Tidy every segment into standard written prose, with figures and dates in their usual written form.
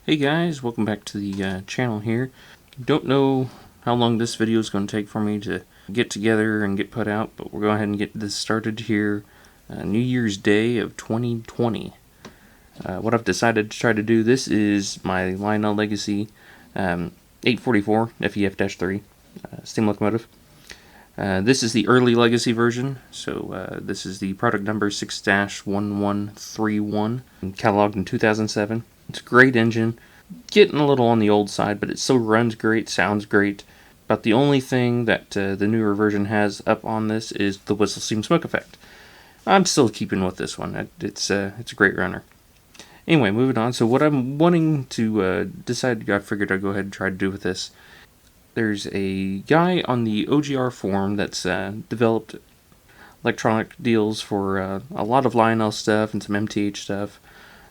Hey guys, welcome back to the channel here. Don't know how long this video is going to take for me to get together and get put out, but we'll go ahead and get this started here. New Year's Day of 2020. What I've decided to try to do, this is my Lionel Legacy 844 FEF-3 steam locomotive. This is the early Legacy version, so this is the product number 6-1131, cataloged in 2007. It's a great engine, getting a little on the old side, but it still runs great, sounds great. About the only thing that the newer version has up on this is the whistle steam smoke effect. I'm still keeping with this one. It's a great runner. Anyway, moving on. So what I'm wanting to decide, I figured I'd go ahead and try to do with this. There's a guy on the OGR forum that's developed electronic deals for a lot of Lionel stuff and some MTH stuff.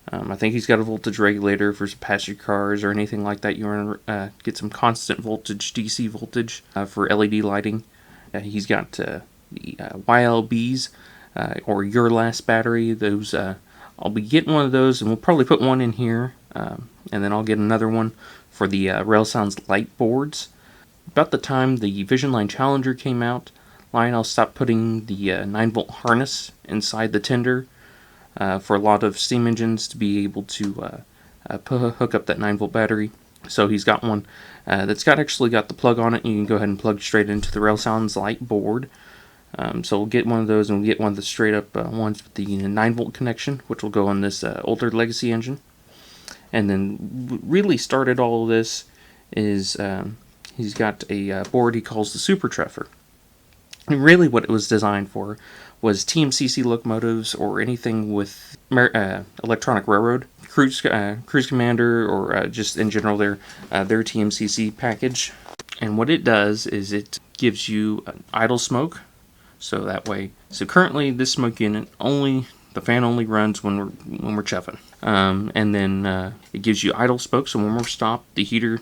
I think he's got a voltage regulator for some passenger cars or anything like that. You want to get some constant voltage, DC voltage for LED lighting. He's got the YLBs or Your Last battery. Those I'll be getting one of those, and we'll probably put one in here, and then I'll get another one for the Railsounds Lite boards. About the time the Vision Line Challenger came out, Lionel stopped putting the 9-volt harness inside the tender for a lot of steam engines to be able to hook up that 9-volt battery. So he's got one that's actually got the plug on it, and you can go ahead and plug straight into the Railsounds Lite board. So we'll get one of those, and we'll get one of the straight up ones with the 9-volt connection, which will go on this older Legacy engine. And then really started all of this is he's got a board he calls the Super-Chuffer. And really what it was designed for was TMCC locomotives or anything with electronic railroad, cruise commander, or just in general their TMCC package. And what it does is it gives you idle smoke, so that way. So currently this smoke unit the fan only runs when we're chuffing, and then it gives you idle smoke. So when we're stopped, the heater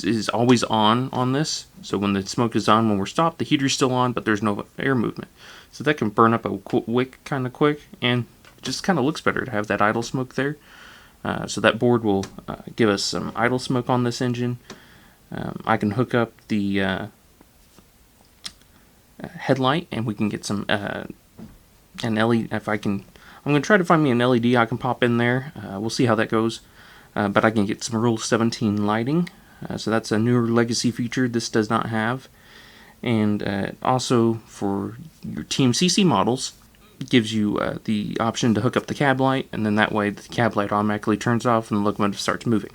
is always on this. So when the smoke is on, when we're stopped, the heater's still on, but there's no air movement. So that can burn up a wick kind of quick, and it just kind of looks better to have that idle smoke there. So that board will give us some idle smoke on this engine. I can hook up the headlight, and we can get some an LED. I'm going to try to find me an LED I can pop in there. We'll see how that goes. But I can get some Rule 17 lighting. So that's a newer Legacy feature this does not have. And also for your TMCC models, it gives you the option to hook up the cab light, and then that way the cab light automatically turns off and the locomotive starts moving.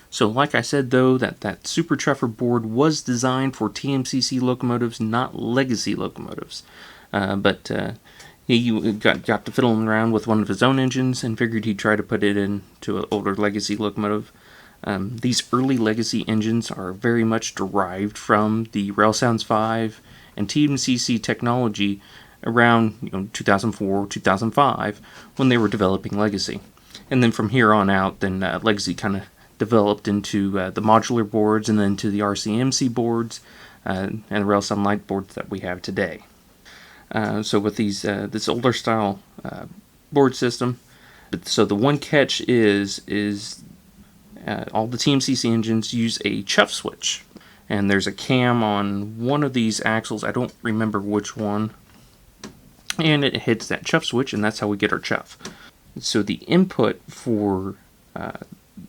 So like I said though, that Super-Chuffer board was designed for TMCC locomotives, not Legacy locomotives. But he got to fiddling around with one of his own engines and figured he'd try to put it into an older Legacy locomotive. These early Legacy engines are very much derived from the Railsounds 5 and TMCC technology around 2004, 2005 when they were developing Legacy. And then from here on out, then Legacy kind of developed into the modular boards and then to the RCMC boards and the Railsound Lite boards that we have today. So with these this older style board system, so the one catch is all the TMCC engines use a chuff switch, and there's a cam on one of these axles. I don't remember which one, and it hits that chuff switch, and that's how we get our chuff. So the input for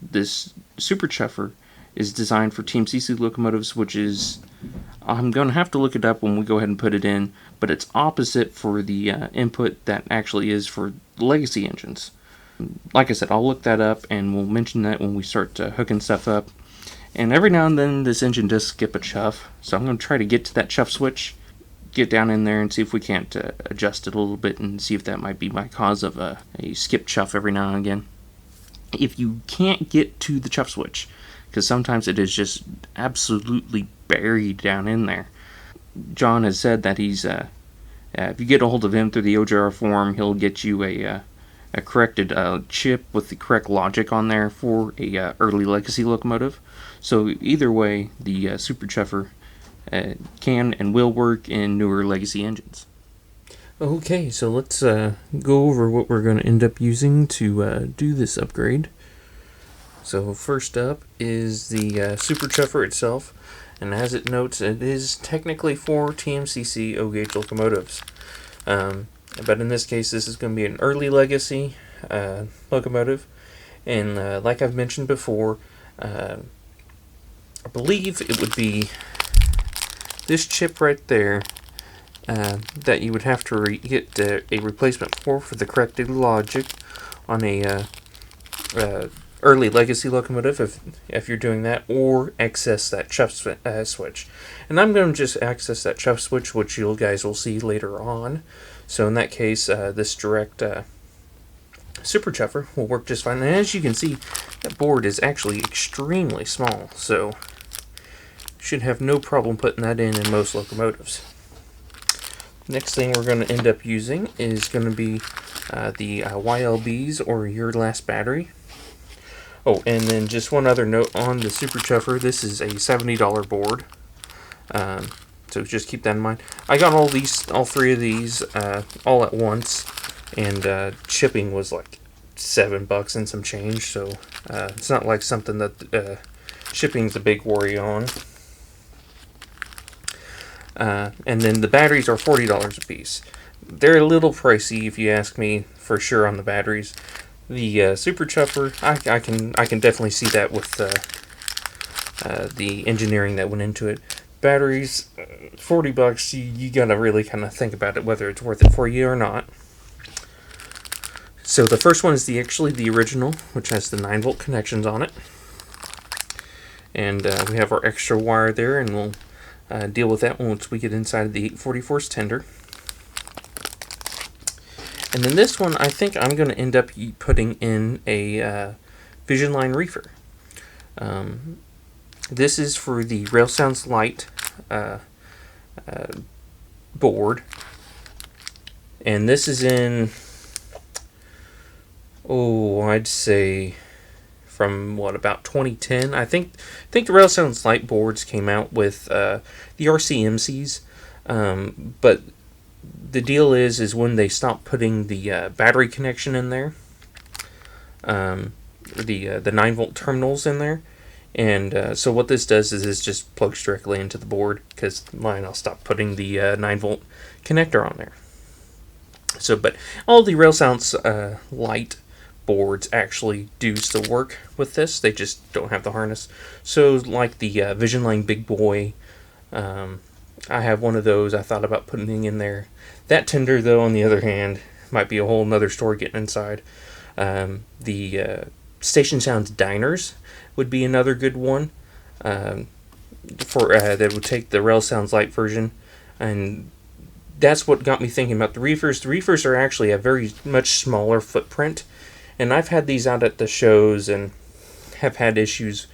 this Super-Chuffer is designed for TMCC locomotives, which is, I'm going to have to look it up when we go ahead and put it in, but it's opposite for the input that actually is for Legacy engines. Like I said, I'll look that up, and we'll mention that when we start hooking stuff up. And every now and then this engine does skip a chuff, so I'm going to try to get to that chuff switch, get down in there and see if we can't adjust it a little bit and see if that might be my cause of a skip chuff every now and again. If you can't get to the chuff switch, because sometimes it is just absolutely buried down in there, John has said that he's if you get a hold of him through the OGR forum, he'll get you a corrected chip with the correct logic on there for a early Legacy locomotive. So either way, the Super-Chuffer can and will work in newer Legacy engines. Okay, so let's go over what we're going to end up using to do this upgrade. So first up is the Super-Chuffer itself, and as it notes, it is technically for TMCC O-gauge locomotives. But in this case, this is going to be an early legacy locomotive, and like I've mentioned before, I believe it would be this chip right there that you would have to get a replacement for the corrected logic on a early legacy locomotive if you're doing that, or access that chuff switch. And I'm going to just access that chuff switch, which you guys will see later on. So in that case, this direct Super-Chuffer will work just fine. And as you can see, that board is actually extremely small, so you should have no problem putting that in most locomotives. Next thing we're going to end up using is going to be the YLBs, or your last battery. Oh, and then just one other note on the Super-Chuffer. This is a $70 board, so just keep that in mind. I got all three of these all at once, and shipping was like $7 and some change. So it's not like something that shipping's a big worry on. And then the batteries are $40 a piece. They're a little pricey, if you ask me, for sure, on the batteries. The Super-Chuffer, I can definitely see that with the engineering that went into it. Batteries, $40. You gotta really kind of think about it, whether it's worth it for you or not. So the first one is actually the original, which has the 9-volt connections on it, and we have our extra wire there, and we'll deal with that once we get inside of the 844's tender. And then this one, I think I'm going to end up putting in a Vision Line reefer. This is for the Railsounds Lite board, and this is in, I'd say from about 2010. I think the Railsounds Lite boards came out with the RCMCs, but the deal is when they stopped putting the battery connection in there, the 9-volt terminals in there, and so what this does is just plugs directly into the board, because I'll stop putting the 9-volt connector on there. So, but all the Railsounds Lite boards actually do still work with this. They just don't have the harness. So, like the Vision Line Big Boy, I have one of those. I thought about putting in there. That tender, though, on the other hand, might be a whole nother story getting inside. The Station Sounds Diners would be another good one for that would take the Railsounds Lite version, and that's what got me thinking about the reefers. The reefers are actually a very much smaller footprint, and I've had these out at the shows and have had issues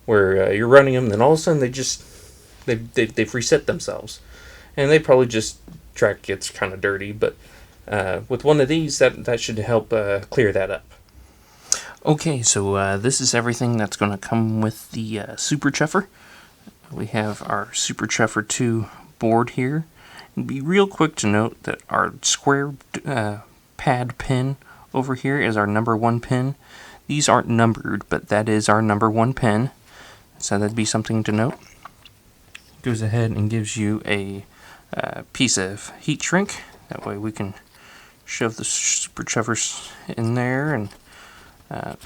where you're running them, then all of a sudden they've reset themselves, and they probably just track gets kind of dirty. But with one of these, that should help clear that up. Okay, so this is everything that's going to come with the Super-Chuffer. We have our Super-Chuffer II board here. It'd be real quick to note that our square pad pin over here is our number 1 pin. These aren't numbered, but that is our number 1 pin, so that'd be something to note. Goes ahead and gives you a piece of heat shrink. That way we can shove the Super-Chuffers in there and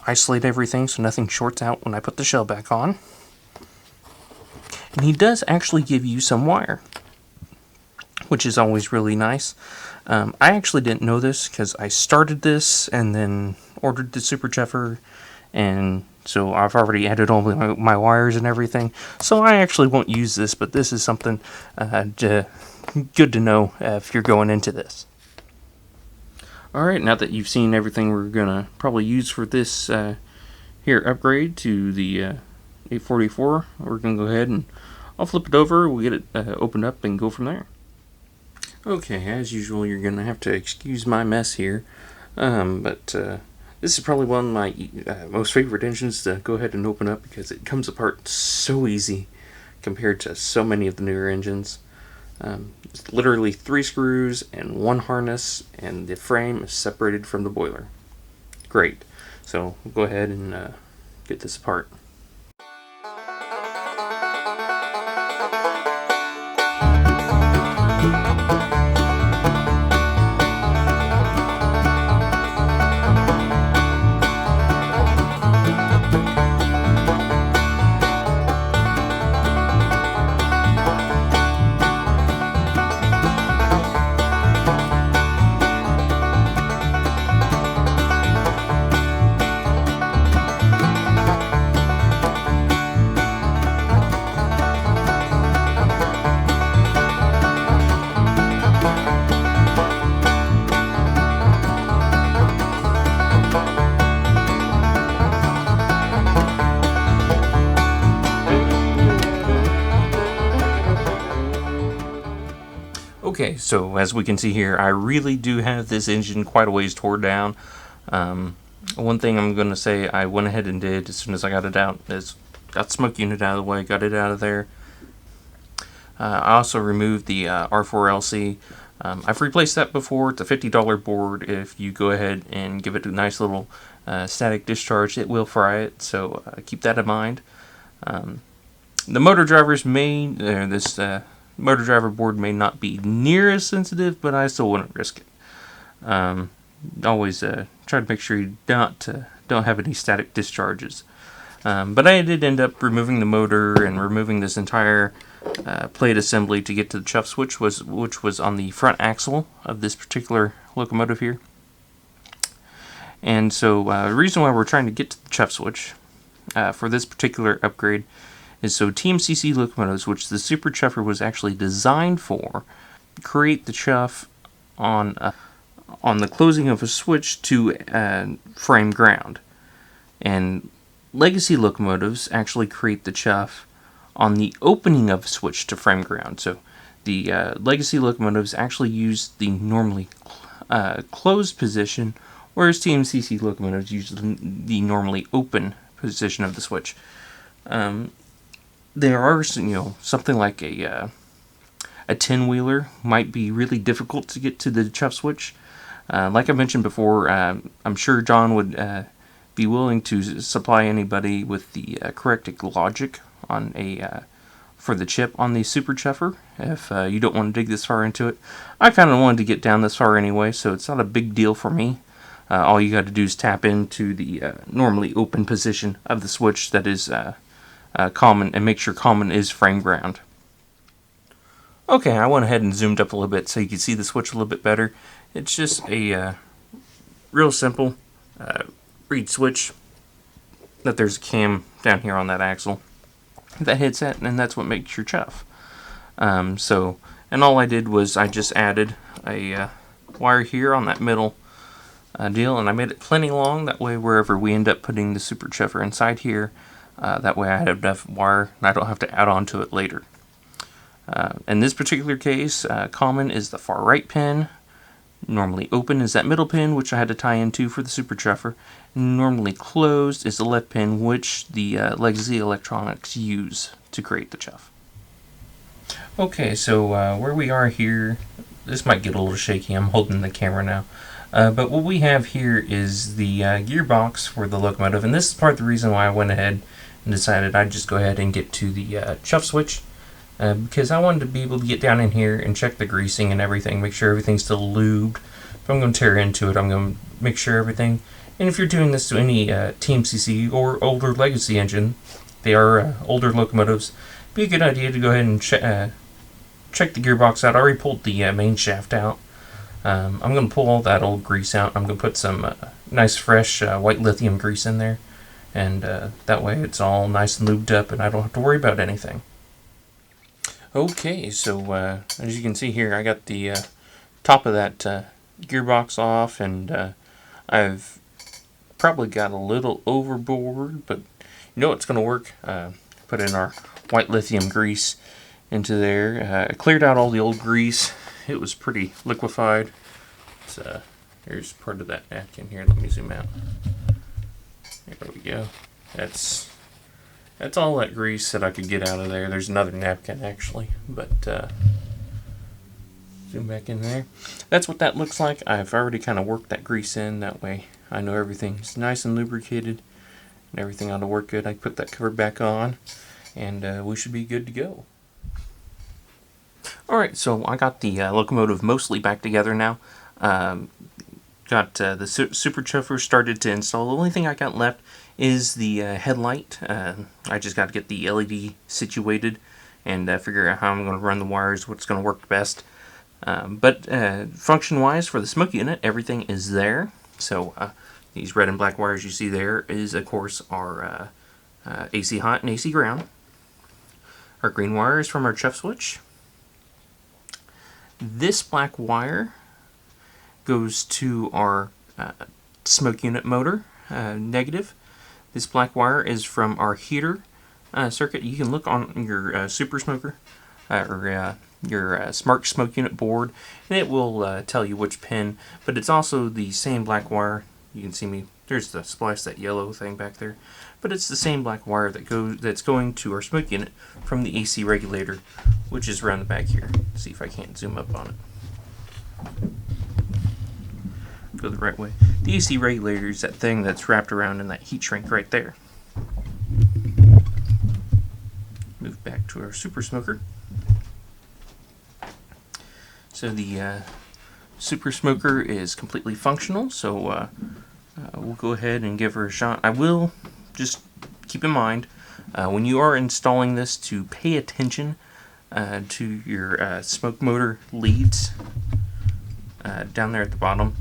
isolate everything so nothing shorts out when I put the shell back on. And he does actually give you some wire, which is always really nice. I actually didn't know this because I started this and then ordered the Super-Chuffer, and so I've already added all my wires and everything. So I actually won't use this, but this is something good to know if you're going into this. Alright, now that you've seen everything we're going to probably use for this here upgrade to the 844, we're going to go ahead and I'll flip it over, we'll get it opened up and go from there. Okay, as usual, you're going to have to excuse my mess here, but this is probably one of my most favorite engines to go ahead and open up because it comes apart so easy compared to so many of the newer engines. It's literally 3 screws and 1 harness, and the frame is separated from the boiler. Great. So we'll go ahead and get this apart. Okay, so as we can see here, I really do have this engine quite a ways tore down. One thing I'm going to say I went ahead and did as soon as I got it out is got the smoke unit out of the way, got it out of there. I also removed the R4LC. I've replaced that before. It's a $50 board. If you go ahead and give it a nice little static discharge, it will fry it, so keep that in mind. The motor drivers motor driver board may not be near as sensitive, but I still wouldn't risk it. Always try to make sure you don't have any static discharges. But I did end up removing the motor and removing this entire plate assembly to get to the chuff switch, which was on the front axle of this particular locomotive here. And so the reason why we're trying to get to the chuff switch for this particular upgrade is so TMCC locomotives, which the Super-Chuffer was actually designed for, create the chuff on the closing of a switch to frame ground. And legacy locomotives actually create the chuff on the opening of a switch to frame ground. So the legacy locomotives actually use the normally closed position, whereas TMCC locomotives use the normally open position of the switch. There are, something like a 10-wheeler might be really difficult to get to the chuff switch. Like I mentioned before, I'm sure John would be willing to supply anybody with the correct logic on for the chip on the Super-Chuffer if you don't want to dig this far into it. I kind of wanted to get down this far anyway, so it's not a big deal for me. All you got to do is tap into the normally open position of the switch that is common, and make sure common is frame ground. Okay, I went ahead and zoomed up a little bit so you can see the switch a little bit better. It's just a real simple reed switch that there's a cam down here on that axle that hits it, and that's what makes your chuff. And all I did was I just added a wire here on that middle deal, and I made it plenty long, that way wherever we end up putting the Super-Chuffer inside here, that way I have enough wire and I don't have to add on to it later. In this particular case, common is the far right pin, normally open is that middle pin, which I had to tie into for the Super-Chuffer, and normally closed is the left pin, which the legacy electronics use to create the chuff. Okay, so where we are here, this might get a little shaky, I'm holding the camera now. But what we have here is the gearbox for the locomotive, and this is part of the reason why I went ahead and decided I'd just go ahead and get to the chuff switch, because I wanted to be able to get down in here and check the greasing and everything, make sure everything's still lubed. If I'm going to tear into it, I'm going to make sure everything. And if you're doing this to any TMCC or older legacy engine, they are older locomotives, it'd be a good idea to go ahead and check the gearbox out. I already pulled the main shaft out. I'm going to pull all that old grease out. I'm going to put some nice fresh white lithium grease in there, and that way it's all nice and lubed up and I don't have to worry about anything. Okay, so as you can see here, I got the top of that gearbox off, and I've probably got a little overboard, but you know it's going to work. Put in our white lithium grease into there. I cleared out all the old grease. It was pretty liquefied. So here's part of that napkin here. Let me zoom out. There we go. That's all that grease that I could get out of there. There's another napkin actually, but zoom back in there. That's what that looks like. I've already kind of worked that grease in. That way I know everything's nice and lubricated. Everything ought to work good. I put that cover back on, and we should be good to go. Alright, so I got the locomotive mostly back together now. Got the Super-Chuffer started to install. The only thing I got left is the headlight. I just got to get the LED situated and figure out how I'm going to run the wires, what's going to work best. But function-wise, for the smoke unit, everything is there. So these red and black wires you see there is, of course, our AC hot and AC ground. Our green wire is from our chuff switch. This black wire goes to our smoke unit motor, negative. This black wire is from our heater circuit. You can look on your Super Smoker or your smart smoke unit board, and it will tell you which pin, but it's also the same black wire. You can see me, there's the splice, that yellow thing back there, but it's the same black wire that's going to our smoke unit from the AC regulator, which is around the back here. Let's see if I can't zoom up on it. Go the right way. The AC regulator is that thing that's wrapped around in that heat shrink right there. Move back to our Super Smoker. So the Super Smoker is completely functional, so we'll go ahead and give her a shot. I will just keep in mind when you are installing this to pay attention to your smoke motor leads down there at the bottom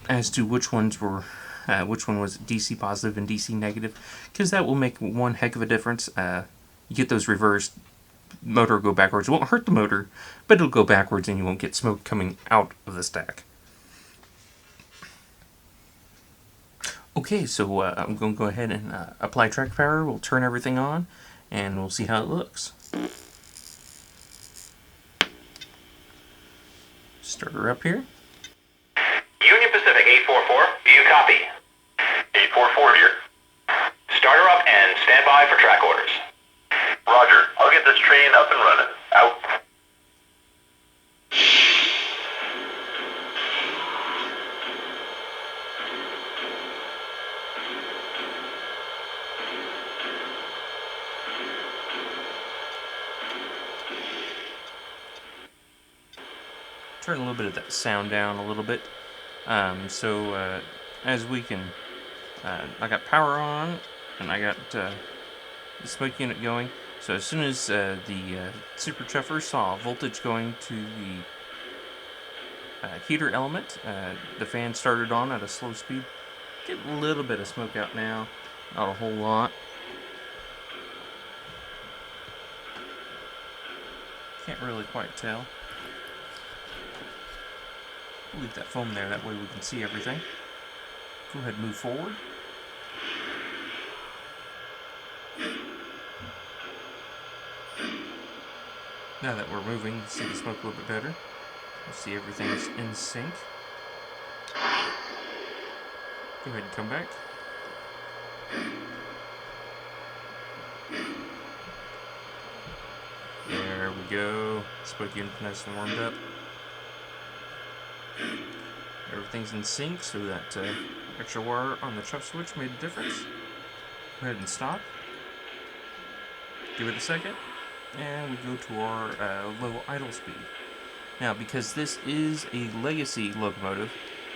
as to which ones were which one was DC positive and DC negative, because that will make one heck of a difference. You get those reversed, motor will go backwards. It won't hurt the motor, but it'll go backwards and you won't get smoke coming out of the stack. Okay, so I'm going to go ahead and apply track power. We'll turn everything on and we'll see how it looks. Start her up here. Union Pacific 844, do you copy? 844 here. Start her up and stand by for track orders. Roger, I'll get this train up and running. Out. Turn a little bit of that sound down a little bit. As we can, I got power on and I got the smoke unit going. So as soon as the Super-Chuffer saw voltage going to the heater element, the fan started on at a slow speed. Get a little bit of smoke out now, not a whole lot. Can't really quite tell. Leave that foam there, that way we can see everything. Go ahead and move forward. Now that we're moving, you can see the smoke a little bit better. You'll see everything's in sync. Go ahead and come back. There we go. Smoke unit nice and warmed up. Everything's in sync, so that extra wire on the chuff switch made a difference. Go ahead and stop. Give it a second, and we go to our low idle speed. Now, because this is a legacy locomotive,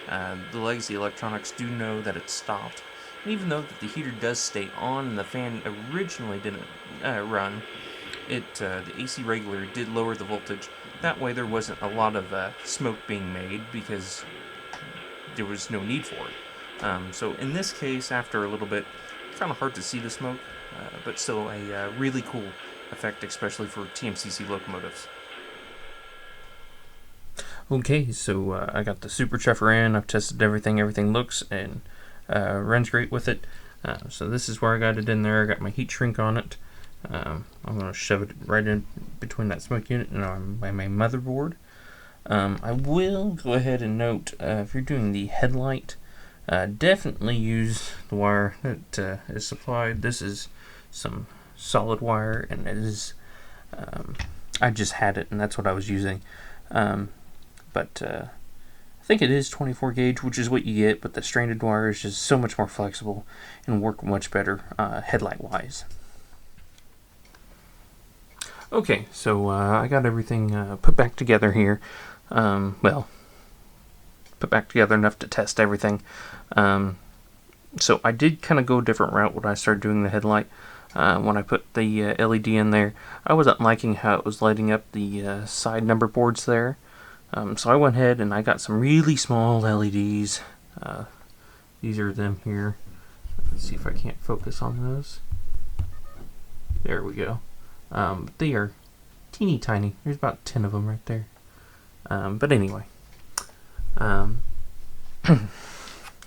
the legacy electronics do know that it's stopped. And even though the heater does stay on and the fan originally didn't run, the AC regulator did lower the voltage. That way there wasn't a lot of smoke being made because there was no need for it. So in this case, after a little bit, it's kind of hard to see the smoke, but still a really cool effect, especially for TMCC locomotives. Okay, so I got the Super-Chuffer in, I've tested everything, everything looks and runs great with it. So this is where I got it in there. I got my heat shrink on it. I'm going to shove it right in between that smoke unit and my motherboard. I will go ahead and note, if you're doing the headlight, definitely use the wire that is supplied. This is some solid wire, and it is, I just had it, and that's what I was using. But I think it is 24 gauge, which is what you get, but the stranded wire is just so much more flexible and work much better headlight wise. Okay, so I got everything put back together here. Well, put back together enough to test everything. So I did kind of go a different route when I started doing the headlight. When I put the LED in there, I wasn't liking how it was lighting up the side number boards there. So I went ahead and I got some really small LEDs. These are them here. Let's see if I can't focus on those. There we go. They are teeny tiny. There's about 10 of them right there. But anyway.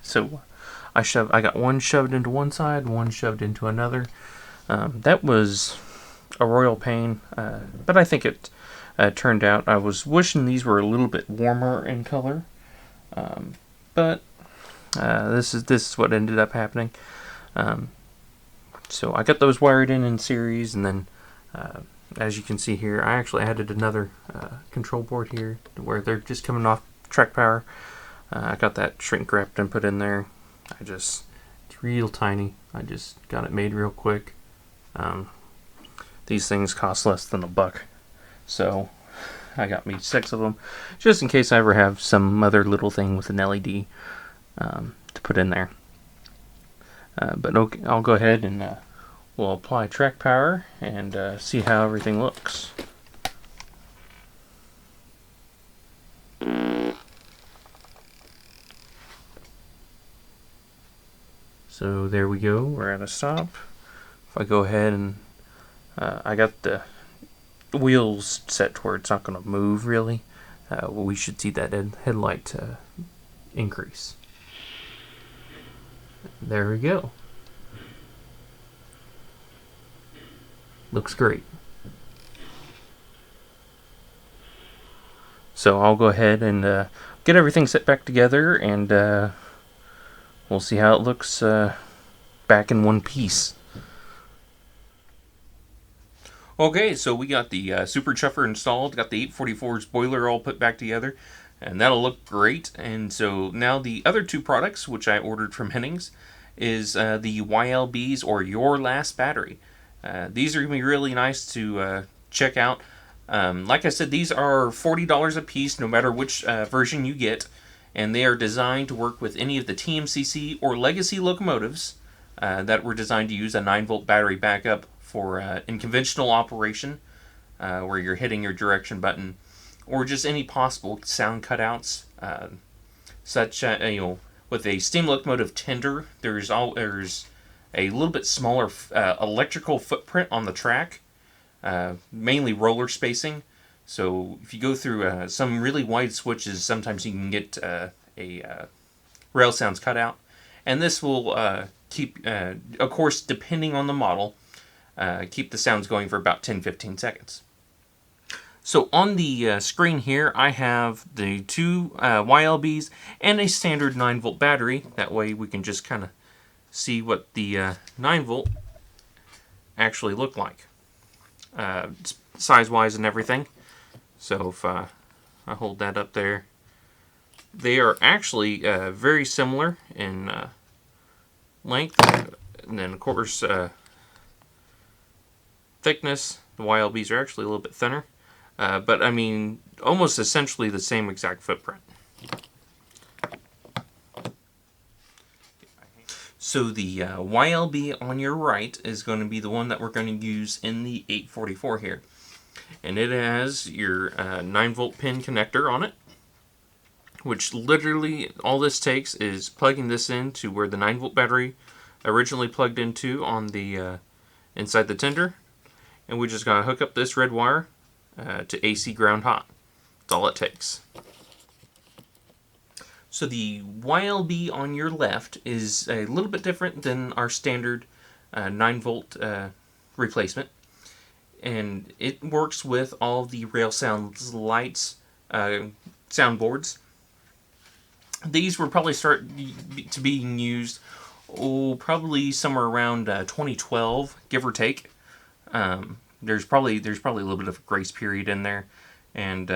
So I got one shoved into one side, one shoved into another. That was a royal pain, but I think it turned out. I was wishing these were a little bit warmer in color, but this is what ended up happening. So I got those wired in series, and then as you can see here, I actually added another control board here where they're just coming off track power. I got that shrink wrapped and put in there. It's real tiny. I just got it made real quick. These things cost less than $1, so I got me 6 of them, just in case I ever have some other little thing with an LED to put in there. But okay, I'll go ahead and we'll apply track power and see how everything looks. So there we go, we're at a stop. If I go ahead and I got the wheels set to where it's not going to move really, we should see that headlight increase. There we go. Looks great. So I'll go ahead and get everything set back together, and we'll see how it looks back in one piece. Okay, so we got the Super-Chuffer installed, got the 844's boiler all put back together, and that'll look great. And so now the other 2 products, which I ordered from Hennings, is the YLB's or Your Last Battery. These are going to be really nice to check out. Like I said, these are $40 a piece no matter which version you get, and they are designed to work with any of the TMCC or legacy locomotives that were designed to use a 9-volt battery backup for in conventional operation, where you're hitting your direction button, or just any possible sound cutouts, such with a steam locomotive tender, there's a little bit smaller electrical footprint on the track, mainly roller spacing. So if you go through some really wide switches, sometimes you can get a Railsounds cutout, and this will keep, of course, depending on the model, keep the sounds going for about 10-15 seconds. So on the screen here, I have the 2 YLBs and a standard 9-volt battery. That way we can just kind of see what the 9-volt actually look like, size-wise and everything. So if I hold that up there, they are actually very similar in length, and then of course thickness. The YLBs are actually a little bit thinner, but I mean almost essentially the same exact footprint. So the YLB on your right is going to be the one that we're going to use in the 844 here. And it has your 9-volt pin connector on it, which literally all this takes is plugging this into where the 9-volt battery originally plugged into on the inside the tender. And we just got to hook up this red wire to AC ground hot. That's all it takes. So the YLB on your left is a little bit different than our standard 9-volt replacement. And it works with all the Railsounds Lite soundboards. These were probably start to being used probably somewhere around 2012, give or take. There's probably a little bit of a grace period in there, And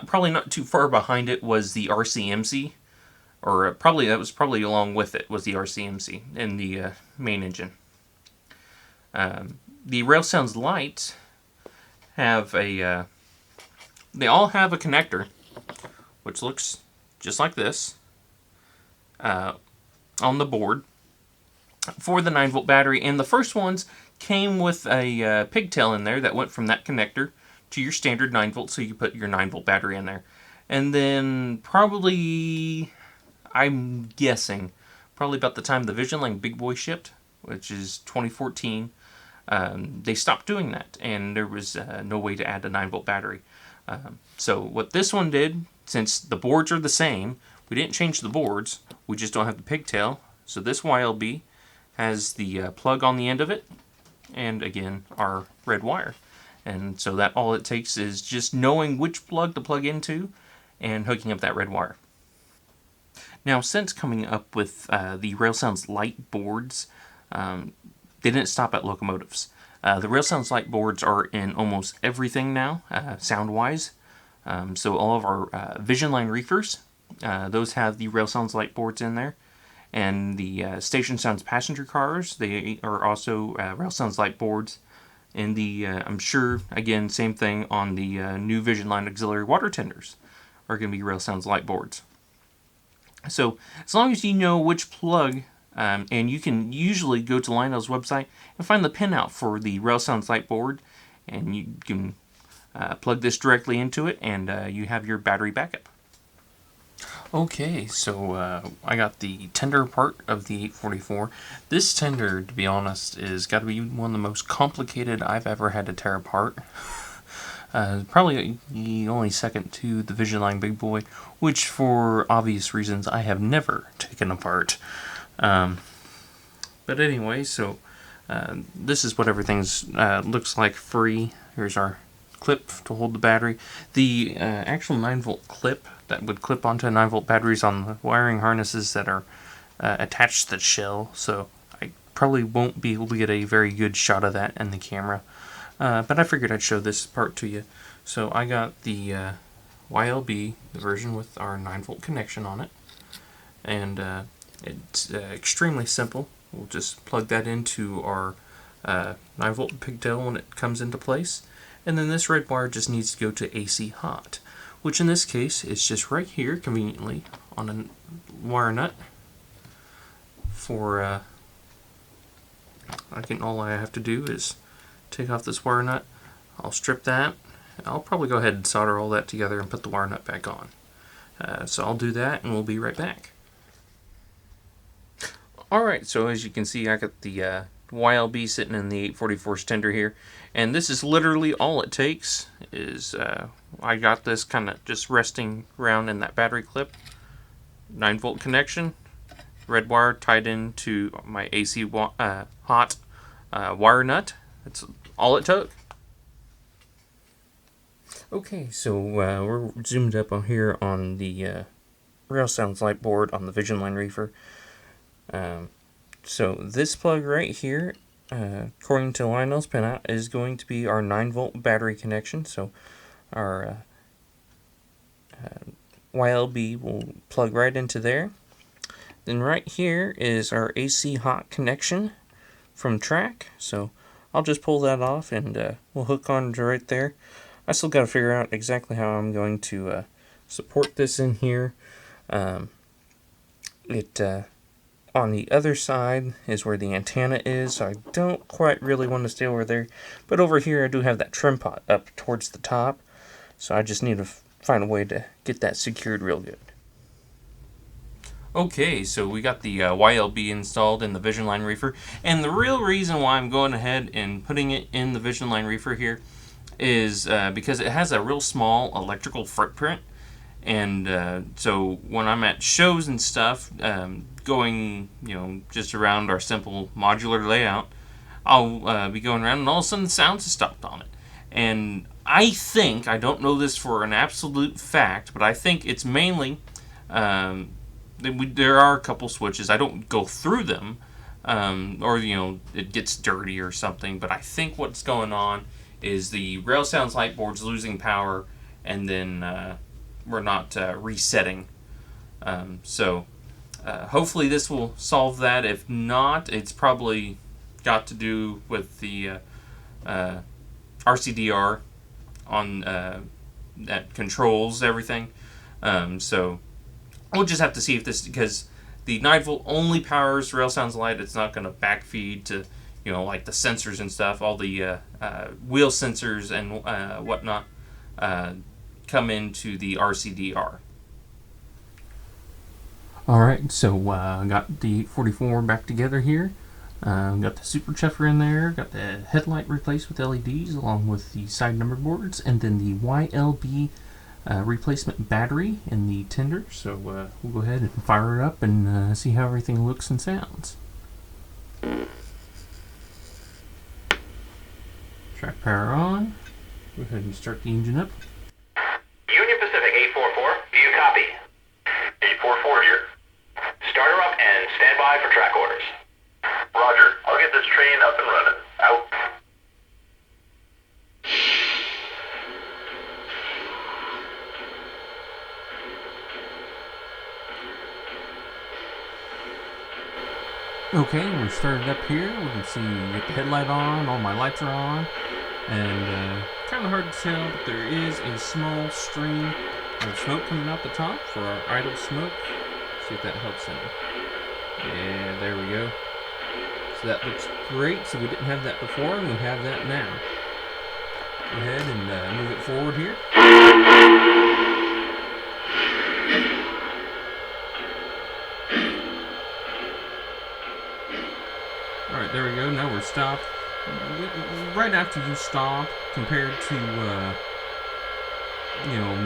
probably not too far behind it was the RCMC, or that was probably along with it was the RCMC in the main engine. The Railsounds Lite have they all have a connector, which looks just like this, on the board for the 9-volt battery. And the first ones came with a pigtail in there that went from that connector to your standard 9-volt, so you put your 9-volt battery in there. And then probably, I'm guessing, probably about the time the VisionLine Big Boy shipped, which is 2014, they stopped doing that, and there was no way to add a 9-volt battery. So what this one did, since the boards are the same, we didn't change the boards, we just don't have the pigtail. So this YLB has the plug on the end of it, and again, our red wire. And so that all it takes is just knowing which plug to plug into and hooking up that red wire. Now, since coming up with the Railsounds Lite boards, they didn't stop at locomotives. The Railsounds Lite boards are in almost everything now, sound-wise. So all of our VisionLine reefers, those have the Railsounds Lite boards in there. And the Station Sounds passenger cars, they are also Railsounds Lite boards. And the, I'm sure, again, same thing on the new VisionLine auxiliary water tenders are going to be Railsounds Lite boards. So as long as you know which plug, and you can usually go to Lionel's website and find the pinout for the Railsounds Lite board, and you can plug this directly into it, and you have your battery backup. Okay, so I got the tender part of the 844. This tender, to be honest, is got to be one of the most complicated I've ever had to tear apart. Probably only second to the VisionLine Big Boy, which for obvious reasons I have never taken apart. But anyway, so this is what everything's looks like free. Here's our clip to hold the battery. The actual 9-volt clip that would clip onto 9-volt batteries on the wiring harnesses that are attached to the shell, so I probably won't be able to get a very good shot of that in the camera. But I figured I'd show this part to you. So I got the YLB, the version with our 9-volt connection on it, and it's extremely simple. We'll just plug that into our 9-volt pigtail when it comes into place, and then this red wire just needs to go to AC hot, which in this case is just right here, conveniently, on a wire nut. For all I have to do is take off this wire nut. I'll strip that. I'll probably go ahead and solder all that together and put the wire nut back on. So I'll do that and we'll be right back. Alright, so as you can see, I got the YLB sitting in the 844 tender here, and this is literally all it takes. Is I got this kind of just resting around in that battery clip, 9-volt connection, red wire tied into my AC hot wire nut. That's all it took. Okay, so we're zoomed up on here on the Railsounds Lite board on the VisionLine reefer. So this plug right here, according to Lionel's pinout, is going to be our 9-volt battery connection. So our YLB will plug right into there. Then right here is our AC hot connection from track. So I'll just pull that off and we'll hook on to right there. I still got to figure out exactly how I'm going to support this in here. On the other side is where the antenna is, so I don't quite really want to stay over there. But over here I do have that trim pot up towards the top, so I just need to find a way to get that secured real good. Okay, so we got the YLB installed in the VisionLine reefer, and the real reason why I'm going ahead and putting it in the VisionLine reefer here is because it has a real small electrical footprint. And so when I'm at shows and stuff, going, just around our simple modular layout, I'll be going around and all of a sudden the sounds have stopped on it. And I think, I don't know this for an absolute fact, but I think it's mainly, there are a couple switches. I don't go through them, or, it gets dirty or something, but I think what's going on is the Railsounds Lite board's losing power, and then we're not resetting. So hopefully this will solve that. If not, it's probably got to do with the RCDR on that controls everything. So we'll just have to see if this, because the 9-volt only powers Railsounds Lite. It's not going to backfeed to, like the sensors and stuff. All the wheel sensors and whatnot come into the RCDR. Alright, so I got the 44 back together here. Got the Super-Chuffer in there, got the headlight replaced with LEDs along with the side number boards, and then the YLB replacement battery in the tender. So we'll go ahead and fire it up and see how everything looks and sounds. Track power on. Go ahead and start the engine up. Union Pacific 844, do you copy? 844 here. Start her up and stand by for track orders. Roger. I'll get this train up and running. Out. Okay, we started up here. We can see get the headlight on, all my lights are on, and kind of hard to tell, but there is a small stream of smoke coming out the top for our idle smoke. See if that helps any. Yeah, there we go. So that looks great. So we didn't have that before, and we have that now. Go ahead and move it forward here. Alright, there we go. Now we're stopped. Right after you stop, compared to,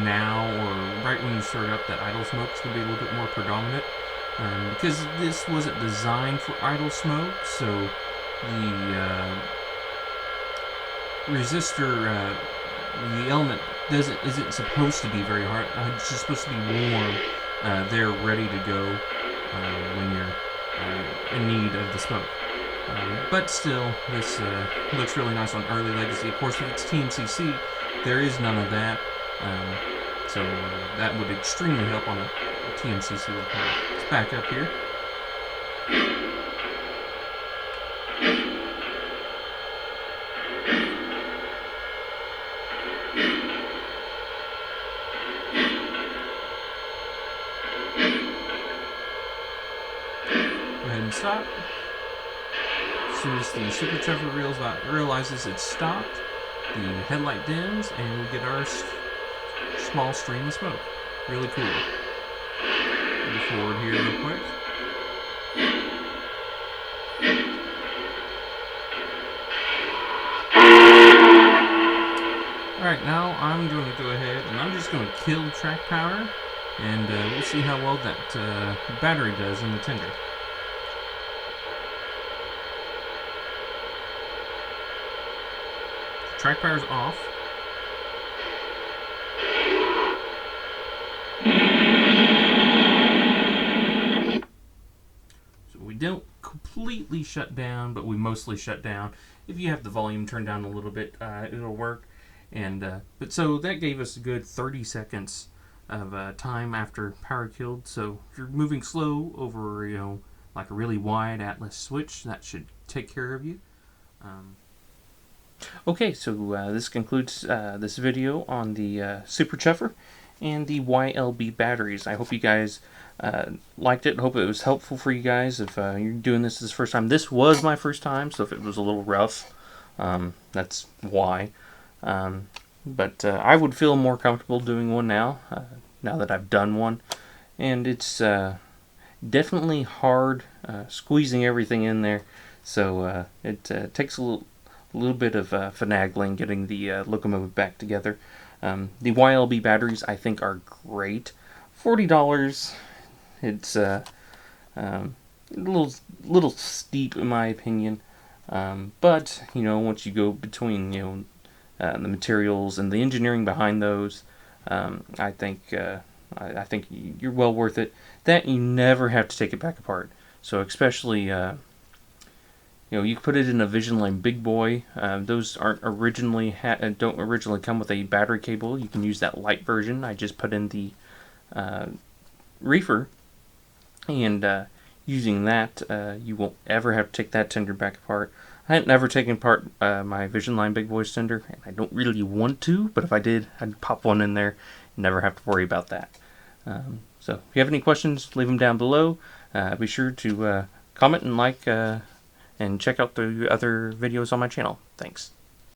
now or right when you start up, that idle smoke is going to be a little bit more predominant. Because this wasn't designed for idle smoke, so the resistor, the element isn't supposed to be very hard. It's just supposed to be warm. They're ready to go when you're in need of the smoke. But still, this looks really nice on early legacy. Of course, if it's TMCC, there is none of that. So that would extremely help on a TMCC locomotive. Let's back up here. Go ahead and stop. As soon as the Super-Chuffer realizes it's stopped, the headlight dims and we get our small stream of smoke. Really cool. Move forward here real quick. Alright, now I'm going to go ahead and I'm just going to kill track power, and we'll see how well that battery does in the tender. Track power's off. So we don't completely shut down, but we mostly shut down. If you have the volume turned down a little bit, it'll work. And but so that gave us a good 30 seconds of time after power killed. So if you're moving slow over, like a really wide Atlas switch, that should take care of you. Okay, so this concludes this video on the Super-Chuffer and the YLB batteries. I hope you guys liked it. I hope it was helpful for you guys. If you're doing this the first time, this was my first time, so if it was a little rough, that's why. But I would feel more comfortable doing one now, now that I've done one. And it's definitely hard squeezing everything in there, so it takes a little bit of finagling getting the locomotive back together. The YLB batteries I think are great. $40. It's a little steep in my opinion, but once you go between the materials and the engineering behind those, I think you're well worth it. That you never have to take it back apart. So especially You can put it in a Vision Line Big Boy. Those don't originally come with a battery cable. You can use that Lite version. I just put in the reefer, and using that, you won't ever have to take that tender back apart. I had never taken apart my Vision Line Big Boy tender, and I don't really want to, but if I did, I'd pop one in there and never have to worry about that. So if you have any questions, leave them down below. Be sure to comment and like, and check out the other videos on my channel. Thanks.